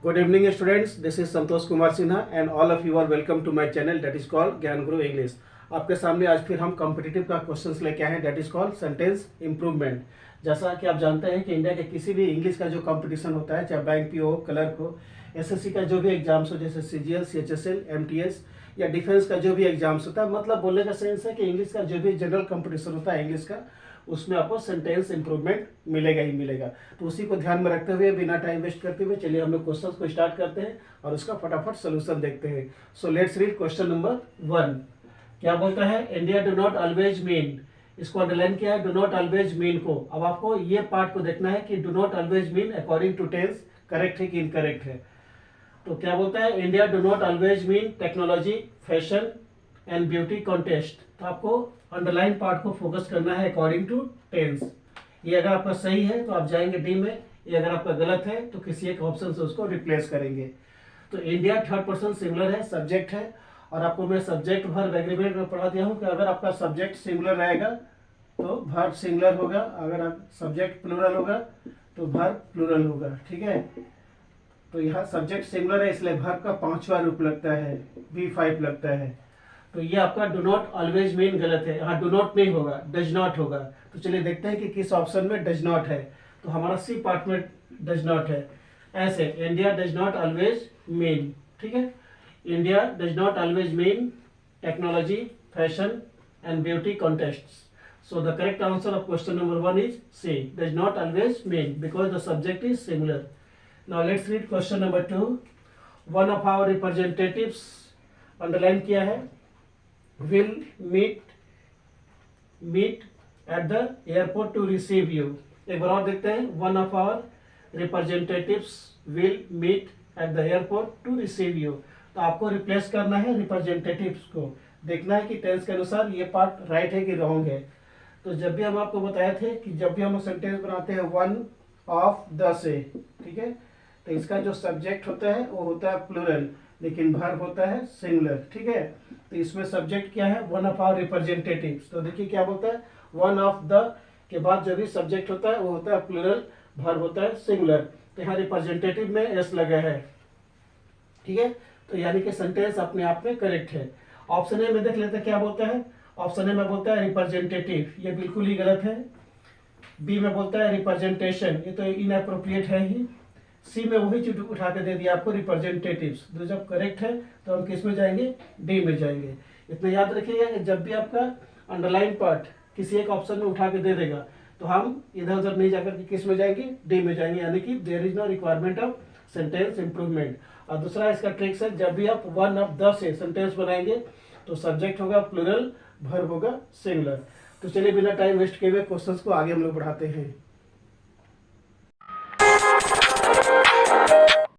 Good evening students, this is Santosh Kumar Sinha and all of you are welcome to my channel that is called ज्ञान गुरु English. आपके सामने आज फिर हम competitive का questions लेके आए हैं that is called sentence improvement. जैसा कि आप जानते हैं कि इंडिया के किसी भी इंग्लिश का जो कंपटीशन होता है, चाहे बैंक पी हो, क्लर्क हो, एसएससी का जो भी एग्जाम्स हो जैसे सीजीएल, सीएचएसएल, एमटीएस या डिफेंस का जो भी एग्जाम्स होता है, मतलब बोलने का सेंस है कि इंग्लिश का जो भी जनरल कंपटीशन होता है इंग्लिश का, उसमें आपको सेंटेंस इंप्रूवमेंट मिलेगा ही मिलेगा। तो उसी को ध्यान में रखते हुए बिना टाइम वेस्ट करते हुए चलिए हम लोग क्वेश्चन को स्टार्ट करते हैं और उसका फटाफट सोल्यूशन देखते हैं। So let's read question number 1। क्या बोलता है? India do not always mean. इसको अंडरलाइन किया है, डू नॉट ऑलवेज मीन को। अब आपको ये पार्ट को देखना है कि do not always mean according to tense correct है कि इनकरेक्ट है। तो क्या बोलता है? India do not always mean technology, fashion and beauty contest. तो आपको अंडरलाइन पार्ट को फोकस करना है अकॉर्डिंग टू टेंस। ये अगर आपका सही है तो आप जाएंगे डी में, ये अगर आपका गलत है तो किसी एक ऑप्शन से उसको रिप्लेस करेंगे। तो इंडिया थर्ड पर्सन सिंगुलर है, सब्जेक्ट है, और आपको मैं सब्जेक्ट वर्ब एग्रीमेंट में पढ़ा दिया हूँ कि अगर आपका सब्जेक्ट सिंगुलर रहेगा तो वर्ब सिंगुलर होगा, अगर आप सब्जेक्ट प्लूरल होगा तो वर्ब प्लूरल होगा। ठीक है, तो यहाँ सब्जेक्ट सिंगुलर है इसलिए वर्ब का 5वां रूप लगता है, V5 लगता है। तो ये आपका डू नॉट ऑलवेज मीन गलत है, यहाँ डू नॉट नहीं होगा, डज नॉट होगा। तो चलिए देखते हैं कि किस ऑप्शन में डज नॉट है। तो हमारा सी पार्ट में डज नॉट है। ऐसे India does not always mean, ठीक है, India does not always mean technology, fashion and beauty contests. So the correct answer of question number 1 is C, does not always mean, because the subject is singular. Now let's read question number 2. One of our representatives, underline किया है, will meet at the airport to receive you. एक बार और देखते हैं, one of our representatives will meet at the airport to receive you. तो आपको replace करना है रिप्रेजेंटेटिव्स को, देखना है कि टेंस के अनुसार ये पार्ट राइट है कि रॉन्ग है। तो जब भी हम आपको बताए थे कि जब भी हम सेंटेंस बनाते हैं वन ऑफ द से, ठीक है, तो इसका जो सब्जेक्ट होता है वो होता है प्लूरल, लेकिन वर्ब होता है सिंगुलर। ठीक है, तो इसमें सब्जेक्ट क्या है? One of our representatives. तो देखिए क्या बोलता है, वन ऑफ द के बाद जो भी सब्जेक्ट होता है वो होता है प्लूरल, वर्ब होता है सिंगुलर। तो यहाँ रिप्रेजेंटेटिव में एस लगा है, ठीक है, तो यानी कि सेंटेंस अपने आप में करेक्ट है। ऑप्शन ए में देख लेते हैं क्या बोलता है। ऑप्शन ए में बोलता है रिप्रेजेंटेटिव, ये बिल्कुल ही गलत है। बी में बोलता है रिप्रेजेंटेशन, ये तो इनअप्रोप्रिएट है ही। सी में वही चीज उठा के दे दिया आपको रिप्रेजेंटेटिव्स। तो जब करेक्ट है तो हम किस में जाएंगे? डी में जाएंगे। इतना याद रखिएगा कि जब भी आपका अंडरलाइन पार्ट किसी एक ऑप्शन में उठा के दे देगा तो हम इधर उधर नहीं जाकर के किस में जाएंगे? डी में जाएंगे, यानी कि there is no requirement of sentence improvement. और दूसरा इसका ट्रिक्स है, जब भी आप वन ऑफ द से सेंटेंस बनाएंगे तो सब्जेक्ट होगा प्लूरल, वर्ब होगा सिंगुलर। तो चलिए बिना टाइम वेस्ट किए हुए क्वेश्चंस को आगे हम लोग बढ़ाते हैं।